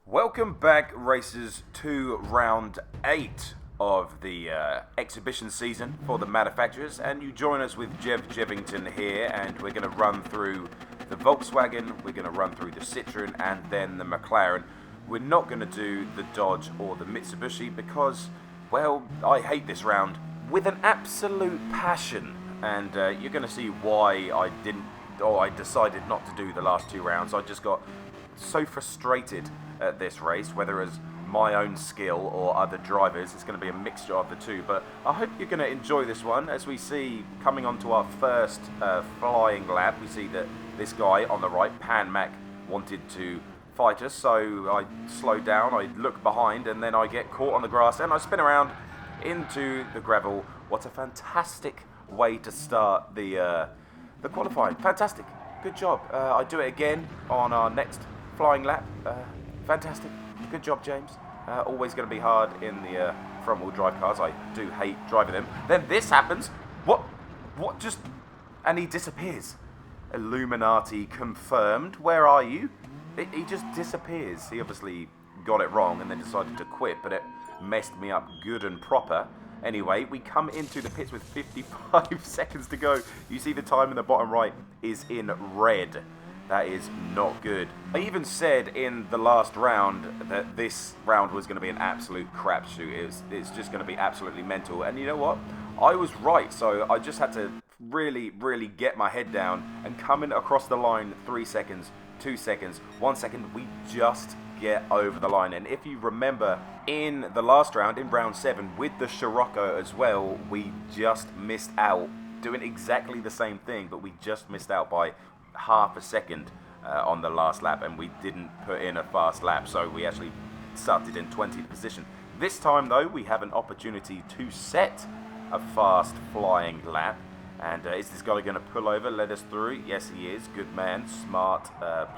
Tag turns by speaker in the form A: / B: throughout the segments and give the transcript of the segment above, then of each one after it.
A: Welcome back, racers, to round 8 of the exhibition season for the manufacturers, and you join us with Jevington here, and we're going to run through the Volkswagen, we're going to run through the Citroen, and then the McLaren. We're not going to do the Dodge or the Mitsubishi because, well, I hate this round with an absolute passion, and you're going to see why I decided not to do the last 2 rounds. I just got so frustrated at this race, whether as my own skill or other drivers. It's going to be a mixture of the two, but I hope you're going to enjoy this one. As we see, coming on to our first flying lap, we see that this guy on the right, Pan Mac, wanted to fight us, so I slowed down, I look behind, and then I get caught on the grass, and I spin around into the gravel. What a fantastic way to start the qualifying. Fantastic. Good job. I do it again on our next flying lap. Fantastic. Good job, James. Always going to be hard in the front-wheel drive cars. I do hate driving them. Then this happens. What just... And he disappears. Illuminati confirmed. Where are you? He just disappears. He obviously got it wrong and then decided to quit, but it messed me up good and proper. Anyway, we come into the pits with 55 seconds to go. You see the time in the bottom right is in red. That is not good. I even said in the last round that this round was going to be an absolute crapshoot. It's just going to be absolutely mental. And you know what? I was right. So I just had to really get my head down and coming across the line 3 seconds, 2 seconds, 1 second. We just get over the line. And if you remember in the last round, in round 7, with the Scirocco as well, we just missed out doing exactly the same thing, but we just missed out by half a second on the last lap, and we didn't put in a fast lap, so we actually started in 20th position. This time though, we have an opportunity to set a fast flying lap, and is this guy going to pull over, let us through? Yes, he is. Good man, smart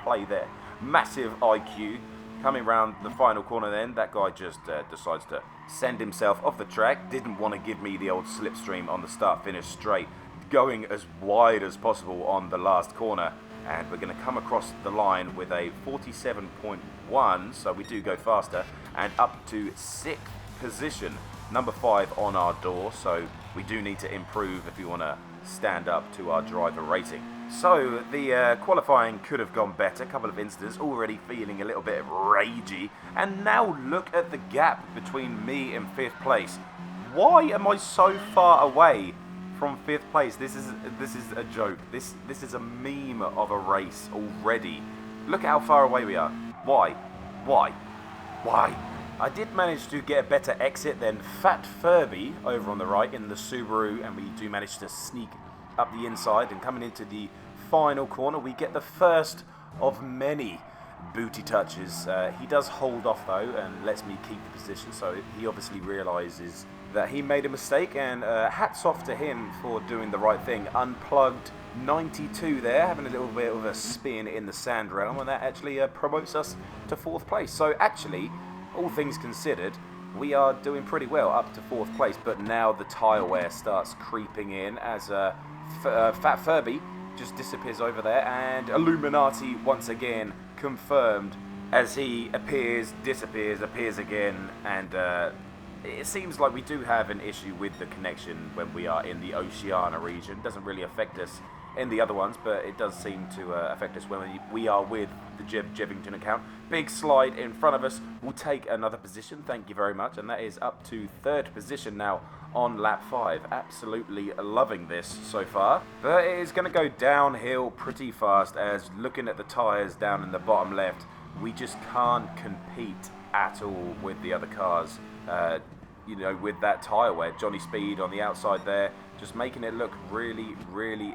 A: play there. Massive IQ. Coming round the final corner then, that guy just decides to send himself off the track. Didn't want to give me the old slipstream on the start-finish straight, going as wide as possible on the last corner, and we're going to come across the line with a 47.1, so we do go faster, and up to 6th position, number 5 on our door, so we do need to improve if we want to stand up to our driver rating. So the qualifying could have gone better. A couple of incidents, already feeling a little bit ragey, and now look at the gap between me and 5th place. Why am I so far away from 5th place? This is a joke. This is a meme of a race already. Look at how far away we are. Why? I did manage to get a better exit than Fat Furby over on the right in the Subaru, and we do manage to sneak up the inside, and coming into the final corner we get the first of many booty touches. He does hold off though and lets me keep the position, so he obviously realises that he made a mistake, and hats off to him for doing the right thing. Unplugged 92 there, having a little bit of a spin in the sand realm, and that actually promotes us to 4th place. So actually, all things considered, we are doing pretty well up to 4th place, but now the tyre wear starts creeping in as Fat Furby just disappears over there, and Illuminati once again confirmed as he appears, disappears, appears again, and it seems like we do have an issue with the connection when we are in the Oceania region. Doesn't really affect us in the other ones, but it does seem to affect us when we are with the Jevington account. Big slide in front of us. We'll take another position, thank you very much, and that is up to 3rd position now on lap 5. Absolutely loving this so far, but it is going to go downhill pretty fast, as looking at the tyres down in the bottom left, we just can't compete at all with the other cars. With that tyre wear. Johnny Speed on the outside there, just making it look really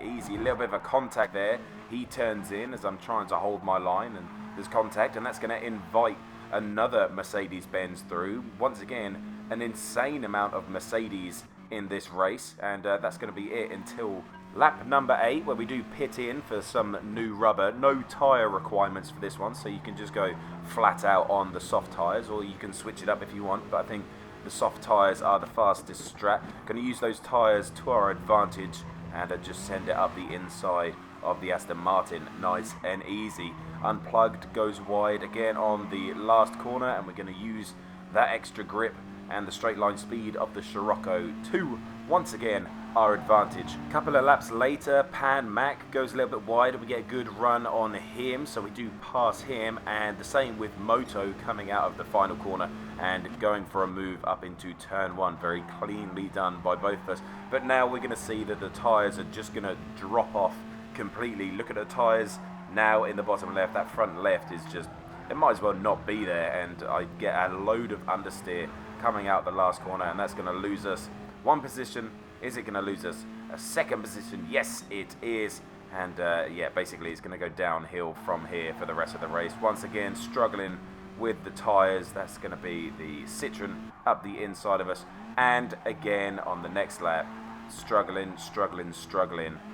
A: easy. A little bit of a contact there. He turns in as I'm trying to hold my line, and there's contact, and that's going to invite another Mercedes-Benz through. Once again, an insane amount of Mercedes in this race, and that's going to be it until lap number 8, where we do pit in for some new rubber. No tyre requirements for this one, so you can just go flat out on the soft tyres, or you can switch it up if you want, but I think the soft tyres are the fastest strat. Going to use those tyres to our advantage and just send it up the inside of the Aston Martin. Nice and easy. unplugged, goes wide again on the last corner, and we're going to use that extra grip and the straight line speed of the Scirocco to once again our advantage. A couple of laps later, Pan Mac goes a little bit wide, and we get a good run on him, so we do pass him, and the same with Moto coming out of the final corner and going for a move up into turn 1. Very cleanly done by both of us. But now we're going to see that the tyres are just going to drop off completely. Look at the tyres now in the bottom left. That front left is just, it might as well not be there, and I get a load of understeer coming out the last corner, and that's going to lose us one position. Is it going to lose us a second position? Yes, it is. And yeah, basically it's going to go downhill from here for the rest of the race. Once again, struggling with the tyres. That's going to be the Citroen up the inside of us. And again on the next lap, struggling.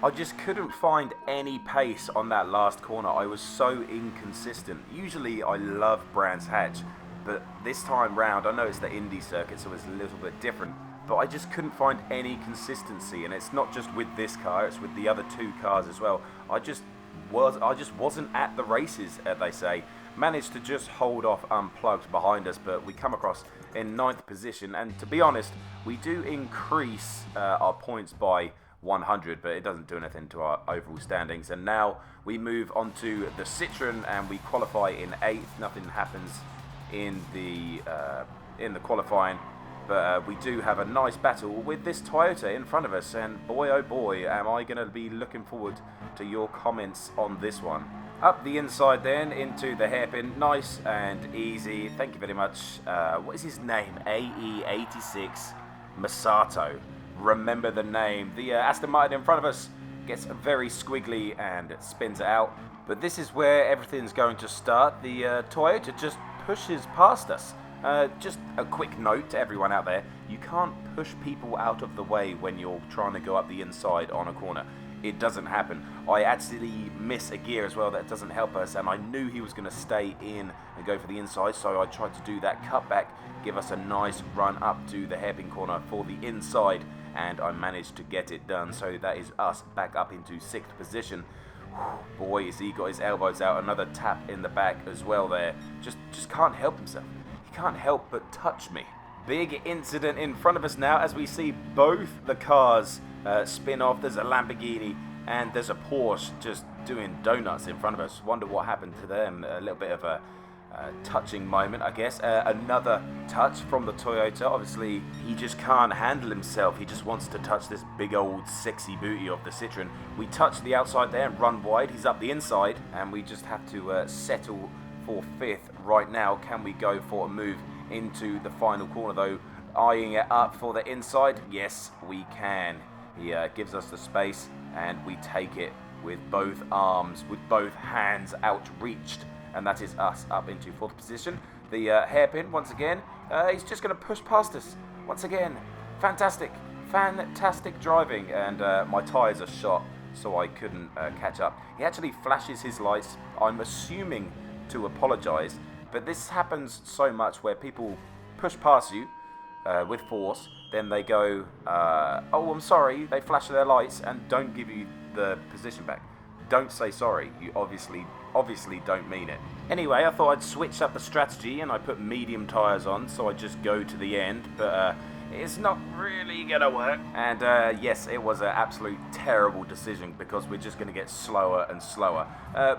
A: I just couldn't find any pace on that last corner. I was so inconsistent. Usually I love Brands Hatch, but this time round, I know it's the Indy circuit, so it's a little bit different, but I just couldn't find any consistency. And it's not just with this car, it's with the other two cars as well. I just wasn't at the races, as they say. Managed to just hold off unplugged behind us, but we come across in 9th position, and to be honest, we do increase our points by 100, but it doesn't do anything to our overall standings. And now we move on to the Citroen, and we qualify in 8th. Nothing happens in the qualifying, but we do have a nice battle with this Toyota in front of us, and boy oh boy am I going to be looking forward to your comments on this one. Up the inside then into the hairpin, nice and easy, thank you very much. What is his name? AE86 Masato, remember the name. The Aston Martin in front of us gets very squiggly and spins it out, but this is where everything's going to start. The Toyota just pushes past us. Just a quick note to everyone out there, you can't push people out of the way when you're trying to go up the inside on a corner. It doesn't happen. I actually miss a gear as well, that doesn't help us, and I knew he was going to stay in and go for the inside, so I tried to do that cutback, give us a nice run up to the hairpin corner for the inside, and I managed to get it done. So that is us back up into 6th position. Boy, has he got his elbows out. Another tap in the back as well there. Just can't help himself. He can't help but touch me. Big incident in front of us now as we see both the cars spin off. There's a Lamborghini and there's a Porsche just doing donuts in front of us. Wonder what happened to them. A little bit of a touching moment, I guess. Another touch from the Toyota. Obviously, he just can't handle himself. He just wants to touch this big old sexy booty of the Citroen. We touch the outside there and run wide. He's up the inside, and we just have to settle for 5th right now. Can we go for a move into the final corner, though? Eyeing it up for the inside. Yes, we can. He gives us the space, and we take it with both arms, with both hands outreached. And that is us up into 4th position. The hairpin, once again, he's just going to push past us. Once again, fantastic driving. And my tyres are shot, so I couldn't catch up. He actually flashes his lights, I'm assuming to apologise. But this happens so much where people push past you with force, then they go, oh, I'm sorry, they flash their lights and don't give you the position back. Don't say sorry, you obviously don't mean it. Anyway, I thought I'd switch up the strategy and I put medium tyres on, so I just go to the end, but it's not really gonna work. And yes, it was an absolute terrible decision because we're just gonna get slower and slower.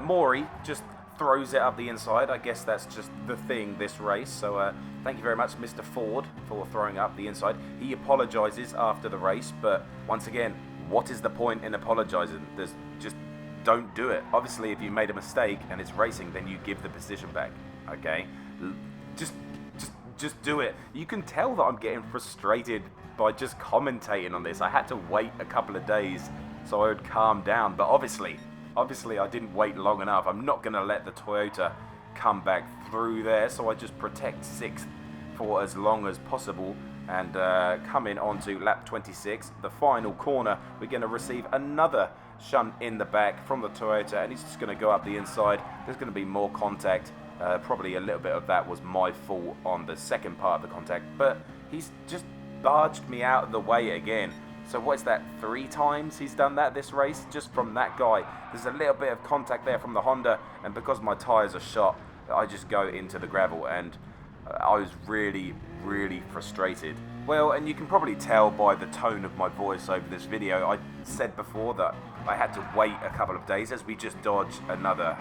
A: Maury just throws it up the inside. I guess that's just the thing this race, so thank you very much, Mr. Ford, for throwing up the inside. He apologises after the race, but once again, what is the point in apologising? There's just don't do it. Obviously, if you made a mistake and it's racing, then you give the position back, okay? Just do it. You can tell that I'm getting frustrated by just commentating on this. I had to wait a couple of days so I would calm down, but obviously I didn't wait long enough. I'm not going to let the Toyota come back through there, so I just protect 6th for as long as possible. And coming on to lap 26, the final corner, we're going to receive another shunt in the back from the Toyota, and he's just going to go up the inside. There's going to be more contact. Probably a little bit of that was my fault on the second part of the contact, but he's just barged me out of the way again. So what is that, 3 times he's done that this race, just from that guy. There's a little bit of contact there from the Honda, and because my tyres are shot, I just go into the gravel, and I was really, really frustrated. Well, and you can probably tell by the tone of my voice over this video, I said before that I had to wait a couple of days as we just dodged another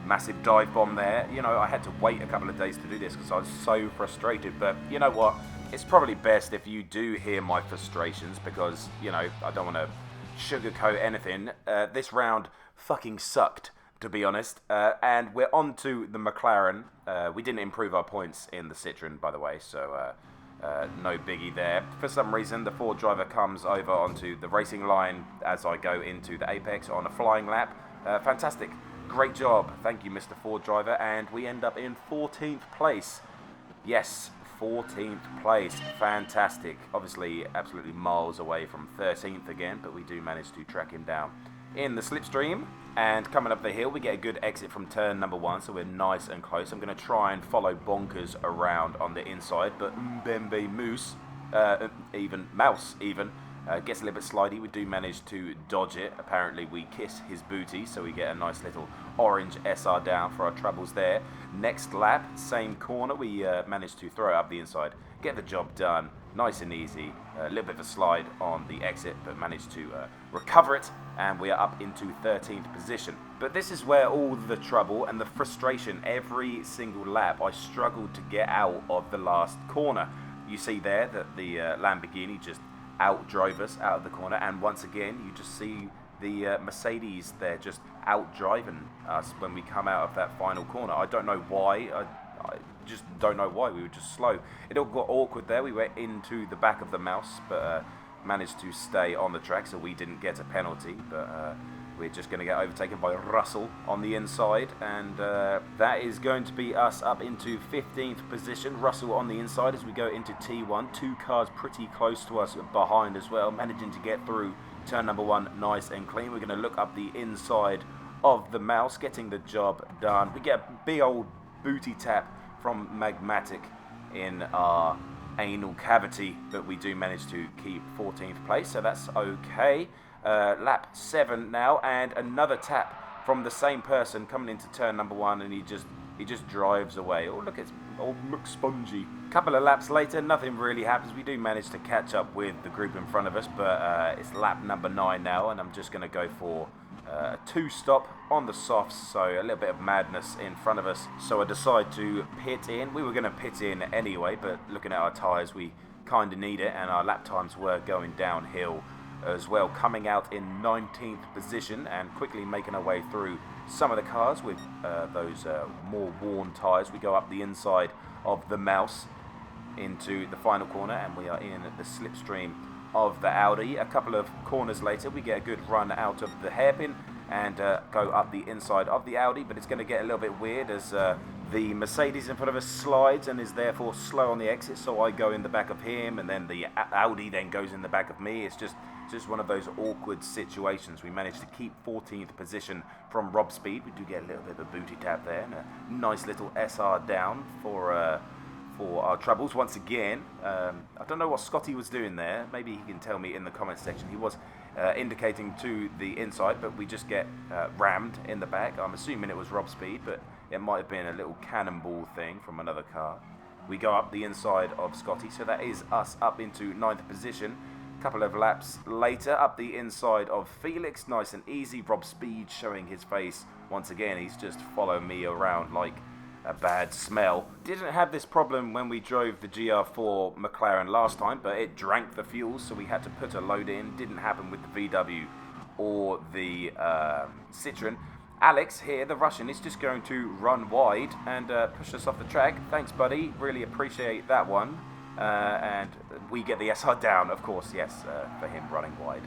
A: massive dive bomb there. You know, I had to wait a couple of days to do this because I was so frustrated, but you know what? It's probably best if you do hear my frustrations because, you know, I don't want to sugarcoat anything. This round fucking sucked, to be honest. And we're on to the McLaren. We didn't improve our points in the Citroen, by the way, so no biggie there. For some reason, the Ford driver comes over onto the racing line as I go into the apex on a flying lap. Fantastic. Great job. Thank you, Mr. Ford driver. And we end up in 14th place. Yes, 14th place. Fantastic. Obviously, absolutely miles away from 13th again, but we do manage to track him down in the slipstream. And coming up the hill, we get a good exit from turn number 1, so we're nice and close. I'm going to try and follow BonkerS around on the inside, but Mbembe Moose, even Mouse even, gets a little bit slidey. We do manage to dodge it. Apparently we kiss his booty, so we get a nice little orange SR down for our troubles there. Next lap, same corner, we manage to throw it up the inside, get the job done, nice and easy. A little bit of a slide on the exit, but managed to recover it, and we are up into 13th position. But this is where all the trouble and the frustration, every single lap, I struggled to get out of the last corner. You see there that the Lamborghini just outdrove us out of the corner, and once again you just see the Mercedes there just outdriving us when we come out of that final corner. I don't know why. I just don't know why. We were just slow. It all got awkward there. We went into the back of the mouse, but managed to stay on the track, so we didn't get a penalty. But we're just going to get overtaken by Russell on the inside, and that is going to be us up into 15th position. Russell on the inside as we go into T1. 2 cars pretty close to us behind as well, managing to get through turn number 1 nice and clean. We're going to look up the inside of the mouse, getting the job done. We get a big old booty tap from Magmatic in our anal cavity, but we do manage to keep 14th place, so that's okay. Lap 7 now, and another tap from the same person coming into turn number 1, and he just drives away. Oh, look, it's old McSpongy. Couple of laps later, nothing really happens. We do manage to catch up with the group in front of us, but it's lap number 9 now, and I'm just going to go for a 2-stop on the softs, so a little bit of madness in front of us. So I decide to pit in. We were going to pit in anyway, but looking at our tyres, we kind of need it, and our lap times were going downhill as well, coming out in 19th position and quickly making our way through some of the cars with those more worn tyres. We go up the inside of the mouse into the final corner, and we are in the slipstream of the Audi. A couple of corners later, we get a good run out of the hairpin and go up the inside of the Audi, but it's going to get a little bit weird as the Mercedes in front of us slides and is therefore slow on the exit, so I go in the back of him, and then the Audi then goes in the back of me. It's just one of those awkward situations. We managed to keep 14th position from Rob Speed. We do get a little bit of a booty tap there, and a nice little SR down for our troubles once again. I don't know what Scotty was doing there. Maybe he can tell me in the comments section. He was indicating to the inside, but we just get rammed in the back. I'm assuming it was Rob Speed, but it might have been a little cannonball thing from another car. We go up the inside of Scotty, so that is us up into 9th position. Couple of laps later, up the inside of Felix, nice and easy. Rob Speed showing his face once again. He's just following me around like a bad smell. Didn't have this problem when we drove the GR4 McLaren last time, but it drank the fuel, so we had to put a load in. Didn't happen with the VW or the Citroen. Alex here, the Russian, is just going to run wide and push us off the track. Thanks, buddy. Really appreciate that one. And we get the SR down, of course, yes, for him running wide.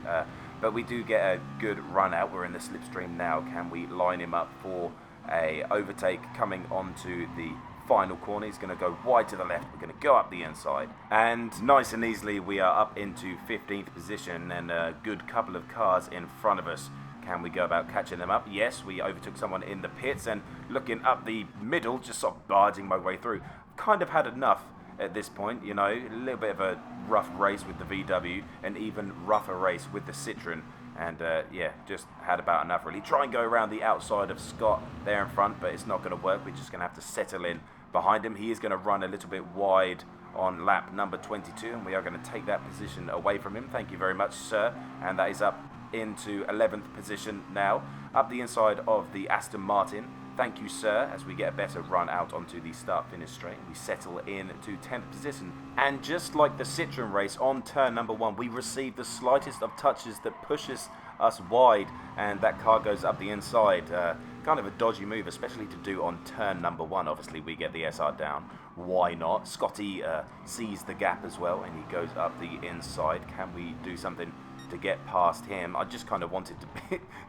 A: But we do get a good run out. We're in the slipstream now. Can we line him up for a overtake coming onto the final corner? He's going to go wide to the left. We're going to go up the inside. And nice and easily, we are up into 15th position and a good couple of cars in front of us. Can we go about catching them up? Yes, we overtook someone in the pits, and looking up the middle, just sort of barging my way through. Kind of had enough at this point. You know, a little bit of a rough race with the VW, an even rougher race with the Citroen. And yeah, just had about enough really. Try and go around the outside of Scott there in front, but it's not going to work. We're just going to have to settle in behind him. He is going to run a little bit wide on lap number 22, and we are going to take that position away from him. Thank you very much, sir. And that is up into 11th position now, up the inside of the Aston Martin. Thank you, sir, as we get a better run out onto the start-finish straight. We settle in to 10th position. And just like the Citroen race on turn number 1, we receive the slightest of touches that pushes us wide, and that car goes up the inside. Kind of a dodgy move, especially to do on turn number 1. Obviously, we get the SR down. Why not? Scotty sees the gap as well, and he goes up the inside. Can we do something to get past him? I just kind of wanted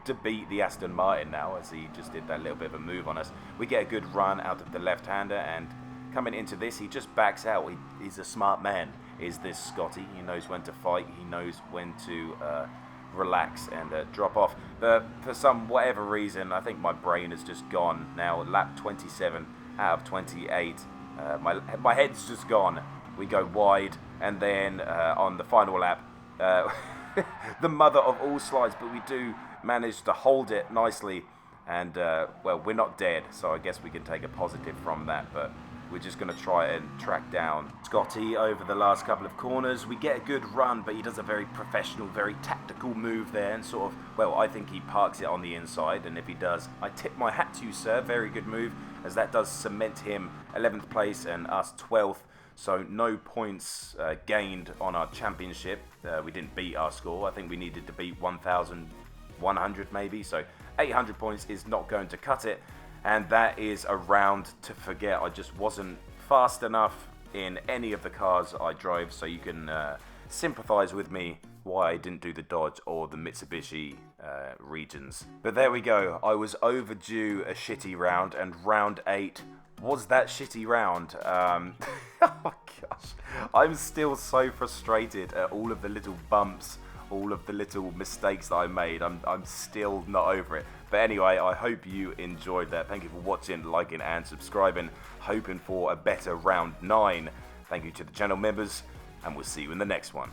A: to beat the Aston Martin now, as he just did that little bit of a move on us. We get a good run out of the left-hander, and coming into this, he just backs out. He's a smart man, is this Scotty. He knows when to fight. He knows when to relax and drop off. But for some whatever reason, I think my brain has just gone now. Lap 27 out of 28. My head's just gone. We go wide, and then on the final lap, the mother of all slides, but we do manage to hold it nicely, and well, we're not dead, so I guess we can take a positive from that, but we're just going to try and track down Scotty over the last couple of corners. We get a good run, but he does a very professional, very tactical move there, and sort of, well, I think he parks it on the inside, and if he does, I tip my hat to you, sir. Very good move, as that does cement him 11th place and us 12th. So no points gained on our championship. We didn't beat our score. I think we needed to beat 1,100 maybe. So 800 points is not going to cut it. And that is a round to forget. I just wasn't fast enough in any of the cars I drove. So you can sympathize with me why I didn't do the Dodge or the Mitsubishi regions. But there we go. I was overdue a shitty round, and round 8 was that shitty round. Oh my gosh, I'm still so frustrated at all of the little bumps, all of the little mistakes that I made. I'm still not over it. But anyway, I hope you enjoyed that. Thank you for watching, liking and subscribing. Hoping for a better round 9. Thank you to the channel members, and we'll see you in the next one.